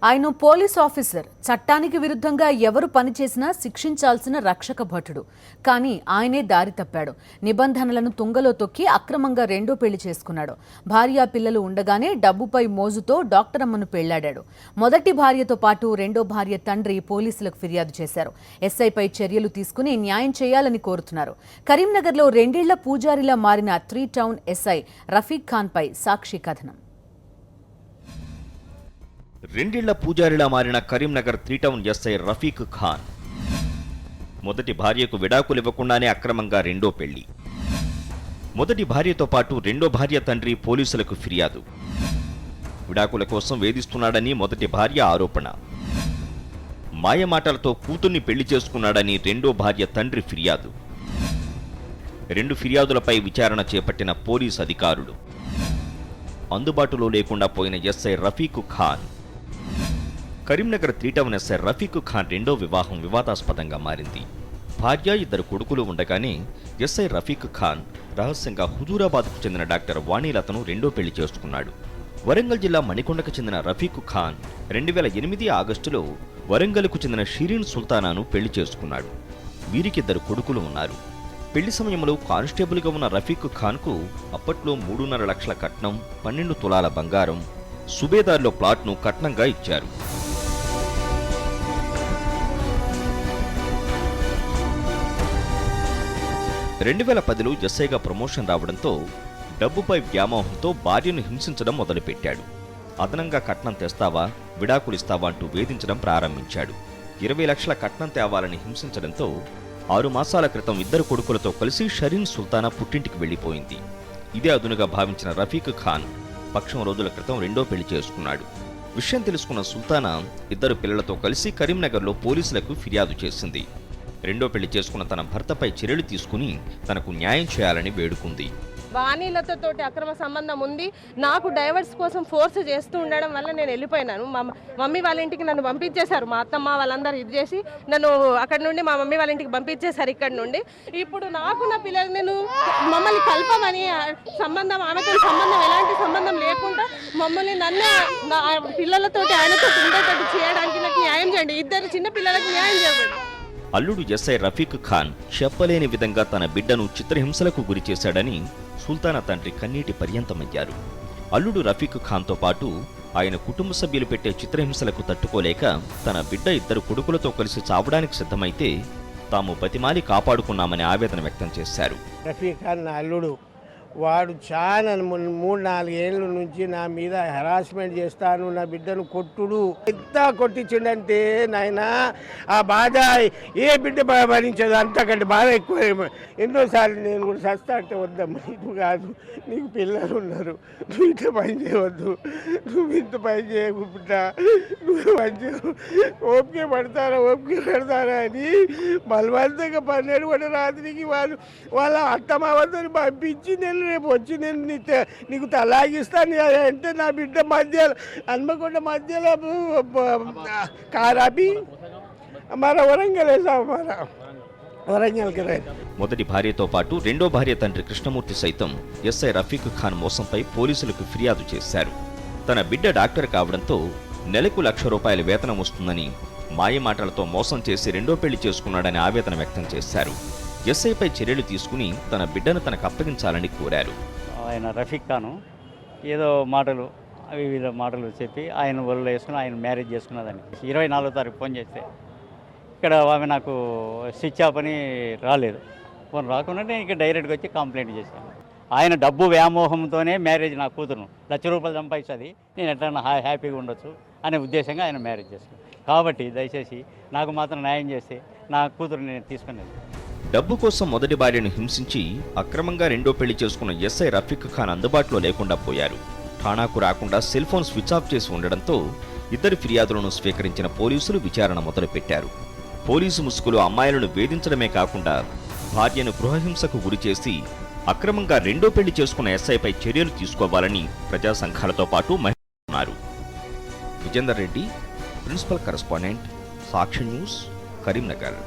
ఆయన police officer, చట్టానికి విరుద్ధంగా ఎవరు పనిచేసినా శిక్షించాల్సిన రక్షక భటుడు. కానీ ఆయనే దారి తప్పాడు. నిబంధనలను తుంగలో తొక్కి అక్రమంగా రెండో పెళ్లి చేసుకున్నాడు. భార్య పిల్లలు ఉండగానే డబ్బుపై మోజుతో డాక్టర్ అమ్మను పెళ్లాడాడు. మొదటి భార్యతో పాటు రెండో భార్య తండ్రి పోలీసులకు ఫిర్యాదు చేశారు. ఎస్ఐపై చర్యలు తీసుకుని న్యాయం చేయాలని కోరుతున్నారు. కరీంనగర్లో 2 ఏళ్ల పూజారిలా మారిన 3 టౌన్ ఎస్ఐ రఫీక్ ఖాన్పై సాక్షి కథనం. 2 ఏళ్ల పూజారిలా మారిన కరీంనగర్ 3 టౌన్ ఎస్ఐ రఫీక్ ఖాన్ మొదటి భార్యకు విడాకులు ఇవ్వకుండానే అక్రమంగా రెండో పెళ్లి. మొదటి భార్యతో పాటు రెండో భార్య తండ్రి పోలీసులకు ఫిర్యాదు. విడాకుల కోసం వేధిస్తున్నాడని మొదటి భార్య ఆరోపణ. మాయమాటలతో కూతుర్ని పెళ్లి చేసుకున్నాడని రెండో భార్య తండ్రి ఫిర్యాదు. 2 ఫిర్యాదులపై విచారణ చేపట్టిన పోలీసు అధికారులు. అందుబాటులో లేకుండా పోయిన SI Rafiq Khan. Karimnagar 3 town SI Rafiq Khan రెండో వివాహం వివాదాస్పదంగా మారింది. భార్య 2 కొడుకులు ఉండగానే ఎస్ఐ రఫీక్ ఖాన్ రహస్యంగా హుజూరాబాద్కు చెందిన డాక్టర్ వాణీలతను రెండో పెళ్లి చేసుకున్నాడు. వరంగల్ జిల్లా మణికొండకు చెందిన రఫీక్ ఖాన్ 2008 ఆగస్టులో వరంగల్కు చెందిన షిరీన్ సుల్తానాను పెళ్లి చేసుకున్నాడు. వీరికి 2 కొడుకులు ఉన్నారు. పెళ్లి సమయంలో కానిస్టేబుల్గా ఉన్న రఫీక్ ఖాన్కు అప్పట్లో 3.5 లక్షల కట్నం, 12 తులాల బంగారం, సుబేదార్లో ప్లాట్ను కట్నంగా ఇచ్చారు. రెండు 2010లో ఎస్ఐగా ప్రమోషన్ రావడంతో డబ్బుపై వ్యామోహంతో భార్యను హింసించడం మొదలుపెట్టాడు. అదనంగా కట్నం తెస్తావా, విడాకులిస్తావా అంటూ వేధించడం ప్రారంభించాడు. 20 లక్షల కట్నం తేవాలని హింసించడంతో 6 మాసాల క్రితం 2 కొడుకులతో కలిసి షరీన్ సుల్తానా పుట్టింటికి వెళ్లిపోయింది. ఇదే అదునుగా భావించిన రఫీక్ ఖాన్ పక్షం రోజుల క్రితం రెండో పెళ్లి చేసుకున్నాడు. విషయం తెలుసుకున్న సుల్తానా 2 పిల్లలతో కలిసి కరీంనగర్లో పోలీసులకు ఫిర్యాదు చేసింది. రెండో పెళ్లి చేసుకున్న తన భర్తపై చర్యలు తీసుకుని తనకు న్యాయం చేయాలని వేడుకుంది. వాణీలతో అక్రమ సంబంధం ఉంది, నాకు డైవర్స్ కోసం ఫోర్స్ చేస్తూ ఉండడం వల్ల నేను వెళ్ళిపోయినాను. మా మమ్మీ వాళ్ళ ఇంటికి నన్ను పంపించేశారు. మా అత్తమ్మ వాళ్ళందరూ ఇది చేసి నన్ను అక్కడ నుండి మా మమ్మీ వాళ్ళ ఇంటికి పంపించేశారు. ఇక్కడ నుండి ఇప్పుడు నాకు నా పిల్లలు నేను మమ్మల్ని కలపమని సంబంధం, ఆమెతో సంబంధం ఎలాంటి సంబంధం లేకుండా మమ్మల్ని నన్ను నా పిల్లలతో ఆయనతో ఉండేటట్టు చేయడానికి నాకు న్యాయం చేయండి. 2 చిన్న పిల్లలకు న్యాయం చేయండి. అల్లుడు ఎస్ఐ రఫీక్ ఖాన్ చెప్పలేని విధంగా తన బిడ్డను చిత్రహింసలకు గురి చేశాడని సుల్తానా తండ్రి కన్నీటి పర్యంతమయ్యారు. అల్లుడు రఫీక్ ఖాన్తో పాటు ఆయన కుటుంబ సభ్యులు పెట్టే చిత్రహింసలకు తట్టుకోలేక తన బిడ్డ 2 కొడుకులతో కలిసి చావడానికి సిద్ధమైతే తాము బతిమాలి కాపాడుకున్నామని ఆవేదన వ్యక్తం చేశారు. రఫీక్ ఖాన్ నా అల్లుడు, వాడు చాలా 3-4 ఏళ్ళ నుంచి నా మీద హెరాస్మెంట్ చేస్తాను, నా బిడ్డను కొట్టుడు ఎంత కొట్టించిండంటే నాయన ఆ బాధ ఏ బిడ్డ భరించదు, అంతకంటే బాధ ఎక్కువ. ఎన్నోసార్లు నేను కూడా సస్తా అంటే వద్దమ్మా, నువ్వు కాదు, నీకు పిల్లలు ఉన్నారు, నువ్వు ఇంత పని చేయవద్దు, నువ్వు ఇంత పని చేయకు బిడ్డ, నువ్వు మంచిగా ఓపిక పడతారా అని బలవంతంగా 12 గంటల రాత్రికి వాళ్ళ అత్తమావతని పంపించి నేను రేపు వచ్చి నేను నీకు తలాగిస్తాను అంటే నా బిడ్డ మధ్యలో హన్మకొండ మధ్యలో కారాపి మన వరంగల్ మొదటి భార్యతో పాటు రెండో భార్య తండ్రి కృష్ణమూర్తి సైతం ఎస్ఐ రఫీక్ ఖాన్ మోసంపై పోలీసులకు ఫిర్యాదు చేశారు. తన బిడ్డ డాక్టర్ కావడంతో నెలకు ₹1,00,000 వేతనం వస్తుందని మాయమాటలతో మోసం చేసి రెండో పెళ్లి చేసుకున్నాడని ఆవేదన వ్యక్తం చేశారు. ఎస్ఐపై చర్యలు తీసుకుని తన బిడ్డను తనకు అప్పగించాలని కోరారు. ఆయన రఫీక్ ఖాను ఏదో మాటలు వివిధ మాటలు చెప్పి ఆయన ఒళ్ళు వేసుకుని ఆయన మ్యారేజ్ చేసుకున్నదని 24వ తారీఖు ఫోన్ చేస్తే ఇక్కడ ఆమె నాకు స్విచ్ ఆఫ్ అని రాలేదు. ఫోన్ రాకుండా నేను ఇక్కడ డైరెక్ట్గా వచ్చి కంప్లైంట్ చేశాను. ఆయన డబ్బు వ్యామోహంతోనే మ్యారేజ్, నా కూతురును ₹1,00,000 సంపాదించి నేను ఎట్లా హ్యాపీగా ఉండొచ్చు అనే ఉద్దేశంగా ఆయన మ్యారేజ్ చేశాను. కాబట్టి దయచేసి నాకు మాత్రం న్యాయం చేస్తే నా కూతురు నేను తీసుకునేది. డబ్బు కోసం మొదటి భార్యను హింసించి అక్రమంగా రెండో పెళ్లి చేసుకున్న ఎస్ఐ రఫీక్ ఖాన్ అందుబాటులో లేకుండా పోయారు. ఠాణాకు రాకుండా సెల్ ఫోన్ స్విచ్ ఆఫ్ చేసి ఉండడంతో 2 ఫిర్యాదులను స్వీకరించిన పోలీసులు విచారణ మొదలుపెట్టారు. పోలీసు ముసుగులో అమ్మాయిలను వేధించడమే కాకుండా భార్యను గృహహింసకు గురిచేసి అక్రమంగా రెండో పెళ్లి చేసుకున్న ఎస్ఐపై చర్యలు తీసుకోవాలని ప్రజా సంఘాలతో పాటు మహిళలు ఉన్నారు. విజేందర్ రెడ్డి, ప్రిన్సిపల్ కరెస్పాండెంట్, సాక్షి న్యూస్, కరీంనగర్.